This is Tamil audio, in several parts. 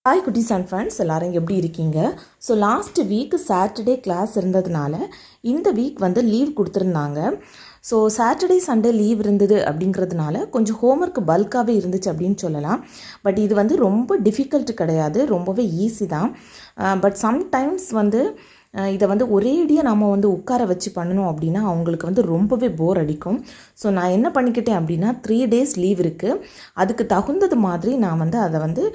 ஹாய் குட்டீஸ் அண்ட் ஃப்ரெண்ட்ஸ், எல்லோரும் எப்படி இருக்கீங்க? So last week Saturday class இருந்ததுனால இந்த வீக் லீவ் கொடுத்துருந்தாங்க. ஸோ சாட்டர்டே சண்டே லீவ் இருந்தது அப்படிங்கிறதுனால கொஞ்சம் ஹோம்ஒர்க் பல்காகவே இருந்துச்சு அப்படின்னு சொல்லலாம். பட் இது ரொம்ப டிஃபிகல்ட் கிடையாது, ரொம்பவே ஈஸி தான். பட் சம்டைம்ஸ் இதை ஒரேடியாக நம்ம உட்கார வச்சு பண்ணணும் அப்படின்னா அவங்களுக்கு ரொம்பவே போர் அடிக்கும். ஸோ நான் என்ன பண்ணிக்கிட்டேன் அப்படின்னா 3 days லீவ் இருக்குது, அதுக்கு தகுந்தது மாதிரி நான் அதை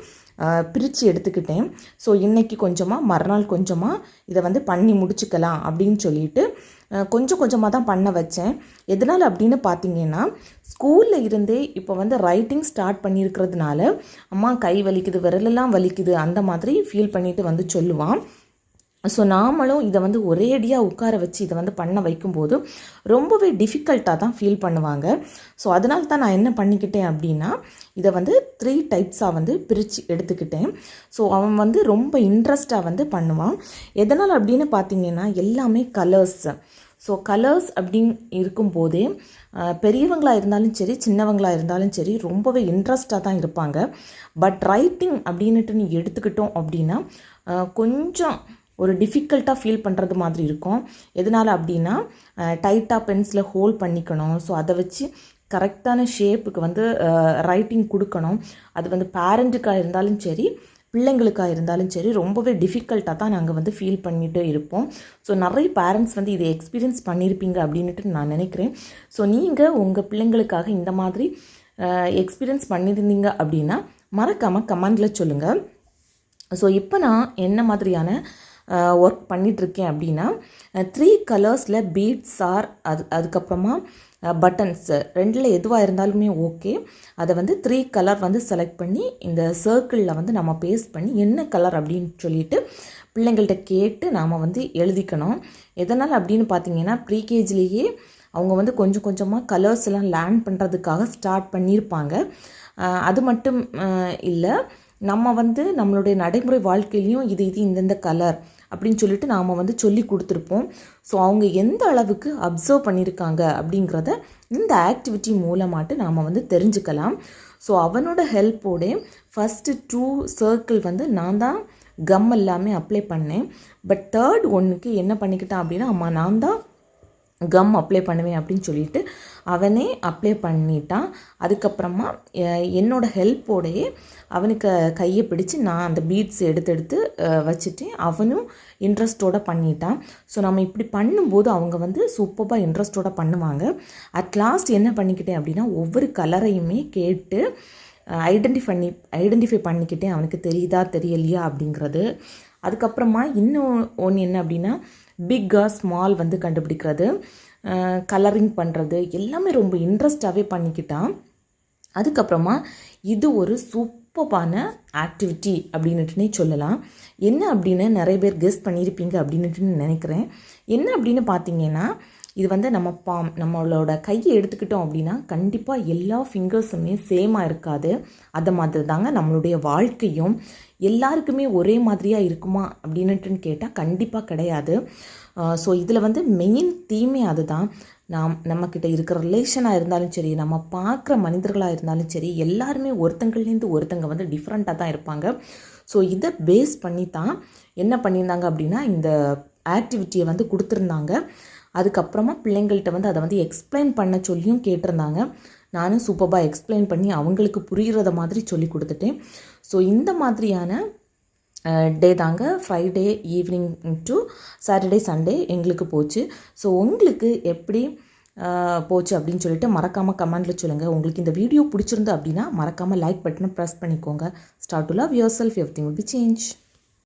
பிரித்து எடுத்துக்கிட்டேன். ஸோ இன்றைக்கி கொஞ்சமாக மறுநாள் கொஞ்சமாக இதை பண்ணி முடிச்சுக்கலாம் அப்படின்னு சொல்லிட்டு கொஞ்சம் கொஞ்சமாக தான் பண்ண வச்சேன். எதனால் அப்படின்னு பார்த்தீங்கன்னா, ஸ்கூலில் இருந்தே இப்போ ரைட்டிங் ஸ்டார்ட் பண்ணியிருக்கிறதுனால அம்மா கை வலிக்குது, விரலெல்லாம் வலிக்குது அந்த மாதிரி ஃபீல் பண்ணிவிட்டு சொல்லுவான். ஸோ நாமளும் இதை ஒரேடியாக உட்கார வச்சு இதை பண்ண வைக்கும்போது ரொம்பவே டிஃபிகல்ட்டாக தான் ஃபீல் பண்ணுவாங்க. ஸோ அதனால தான் நான் என்ன பண்ணிக்கிட்டேன் அப்படின்னா இதை 3 டைப்ஸாக பிரித்து எடுத்துக்கிட்டேன். ஸோ அவன் ரொம்ப இன்ட்ரெஸ்டாக பண்ணுவான். எதனால் அப்படின்னு பார்த்தீங்கன்னா எல்லாமே கலர்ஸ். ஸோ கலர்ஸ் அப்படின்னு இருக்கும்போதே பெரியவங்களாக இருந்தாலும் சரி சின்னவங்களாக இருந்தாலும் சரி ரொம்பவே இன்ட்ரெஸ்டாக தான் இருப்பாங்க. பட் ரைட்டிங் அப்படின்ட்டு நீ எடுத்துக்கிட்டோம் அப்படின்னா கொஞ்சம் ஒரு டிஃபிகல்ட்டாக ஃபீல் பண்ணுறது மாதிரி இருக்கும். எதனால் அப்படின்னா டைட்டாக பென்சிலை ஹோல்ட் பண்ணிக்கணும். ஸோ அதை வச்சு கரெக்டான ஷேப்புக்கு ரைட்டிங் கொடுக்கணும். அது பேரண்ட்டுக்காக இருந்தாலும் சரி பிள்ளைங்களுக்காக இருந்தாலும் சரி ரொம்பவே டிஃபிகல்ட்டாக தான் நாங்கள் ஃபீல் பண்ணிகிட்டு இருப்போம். ஸோ நிறைய பேரண்ட்ஸ் இதை எக்ஸ்பீரியன்ஸ் பண்ணியிருப்பீங்க அப்படின்ட்டு நான் நினைக்கிறேன். ஸோ நீங்கள் உங்கள் பிள்ளைங்களுக்காக இந்த மாதிரி எக்ஸ்பீரியன்ஸ் பண்ணியிருந்தீங்க அப்படின்னா மறக்காமல் கமெண்டில் சொல்லுங்கள். ஸோ இப்போ நான் என்ன மாதிரியான ஒர்க் பண்ணிகிட்ருக்கேன் அப்படின்னா 3 கலர்ஸில் பீட்ஸ் அதுக்கப்புறமா பட்டன்ஸ் ரெண்டில் எதுவாக இருந்தாலுமே ஓகே. அதை 3 கலர் செலக்ட் பண்ணி இந்த சர்க்கிளில் நம்ம பேஸ்ட் பண்ணி என்ன கலர் அப்படின்னு சொல்லிட்டு பிள்ளைங்கள்ட்ட கேட்டு நாம் எழுதிக்கணும். எதனால் அப்படின்னு பார்த்தீங்கன்னா ப்ரீகேஜிலேயே அவங்க கொஞ்சம் கொஞ்சமாக கலர்ஸ் எல்லாம் லேர்ன் பண்ணுறதுக்காக ஸ்டார்ட் பண்ணியிருப்பாங்க. அது மட்டும் இல்லை, நம்ம நம்மளுடைய நடைமுறை வாழ்க்கையிலையும் இது இந்தந்த கலர் அப்படின்னு சொல்லிட்டு நாம் சொல்லி கொடுத்துருப்போம். ஸோ அவங்க எந்த அளவுக்கு அப்சர்வ் பண்ணியிருக்காங்க அப்படிங்கிறத இந்த ஆக்டிவிட்டி மூலமாட்டு நாம் தெரிஞ்சுக்கலாம். ஸோ அவனோட ஹெல்ப்போட ஃபஸ்ட்டு 2 சர்க்கிள் நான் தான் கம் எல்லாமே அப்ளை பண்ணேன். பட் 3rd ஒன்றுக்கு என்ன பண்ணிக்கிட்டான் அப்படின்னா அம்மா நான் தான் கம் அப்ளை பண்ணுவேன் அப்படின்னு சொல்லிட்டு அவனே அப்ளை பண்ணிட்டான். அதுக்கப்புறமா என்னோடய ஹெல்ப்போடையே அவனுக்கு கையை பிடிச்சி நான் அந்த பீட்ஸ் எடுத்து வச்சுட்டேன். அவனும் இன்ட்ரெஸ்ட்டோடு பண்ணிட்டான். ஸோ நம்ம இப்படி பண்ணும்போது அவங்க சூப்பராக இன்ட்ரெஸ்ட்டோடு பண்ணுவாங்க. அட் லாஸ்ட் என்ன பண்ணிக்கிட்டேன் அப்படின்னா ஒவ்வொரு கலரையுமே கேட்டு ஐடென்டிஃபை பண்ணிக்கிட்டேன், அவனுக்கு தெரியுதா தெரியலையா அப்படிங்கிறது. அதுக்கப்புறமா இன்னும் ஒன்று என்ன அப்படின்னா பிக்கா ஸ்மால் கண்டுபிடிக்கிறது, கலரிங் பண்ணுறது எல்லாமே ரொம்ப இன்ட்ரெஸ்டாகவே பண்ணிக்கிட்டான். அதுக்கப்புறமா இது ஒரு சூப்பரான ஆக்டிவிட்டி அப்படின்னுட்டுனே சொல்லலாம். என்ன அப்படின்னு நிறைய பேர் கெஸ் பண்ணியிருப்பீங்க அப்படின்னுட்டு நினைக்கிறேன். என்ன அப்படின்னு பார்த்தீங்கன்னா இது நம்மளோட கையை எடுத்துக்கிட்டோம் அப்படின்னா கண்டிப்பாக எல்லா ஃபிங்கர்ஸுமே சேமாக இருக்காது. அதை மாதிரி தாங்க நம்மளுடைய வாழ்க்கையும் எல்லாருக்குமே ஒரே மாதிரியாக இருக்குமா அப்படின்னுட்டுன்னு கேட்டால் கண்டிப்பாக கிடையாது. ஸோ இதில் மெயின் தீமே அதுதான். நம்மக்கிட்ட இருக்கிற ரிலேஷனாக இருந்தாலும் சரி, நம்ம பார்க்குற மனிதர்களாக இருந்தாலும் சரி, எல்லாருமே ஒருத்தங்கள்லேருந்து ஒருத்தங்க டிஃப்ரெண்ட்டாக தான் இருப்பாங்க. ஸோ இதை பேஸ் பண்ணி தான் என்ன பண்ணியிருந்தாங்க அப்படின்னா இந்த ஆக்டிவிட்டியை கொடுத்துருந்தாங்க. அதுக்கப்புறமா பிள்ளைங்கள்ட்ட அதை எக்ஸ்பிளைன் பண்ண சொல்லியும் கேட்டிருந்தாங்க. நானும் சூப்பராக எக்ஸ்பிளைன் பண்ணி அவங்களுக்கு புரிகிறத மாதிரி சொல்லி கொடுத்துட்டேன். ஸோ இந்த மாதிரியான டே தாங்க Friday evening to Saturday Sunday எங்களுக்கு போச்சு. ஸோ உங்களுக்கு எப்படி போச்சு அப்படின்னு சொல்லிட்டு மறக்காமல் கமெண்டில் சொல்லுங்கள். உங்களுக்கு இந்த வீடியோ பிடிச்சிருந்து அப்படின்னா மறக்காமல் லைக் பட்டனை ப்ரெஸ் பண்ணிக்கோங்க. Start to love your self, everything will be change.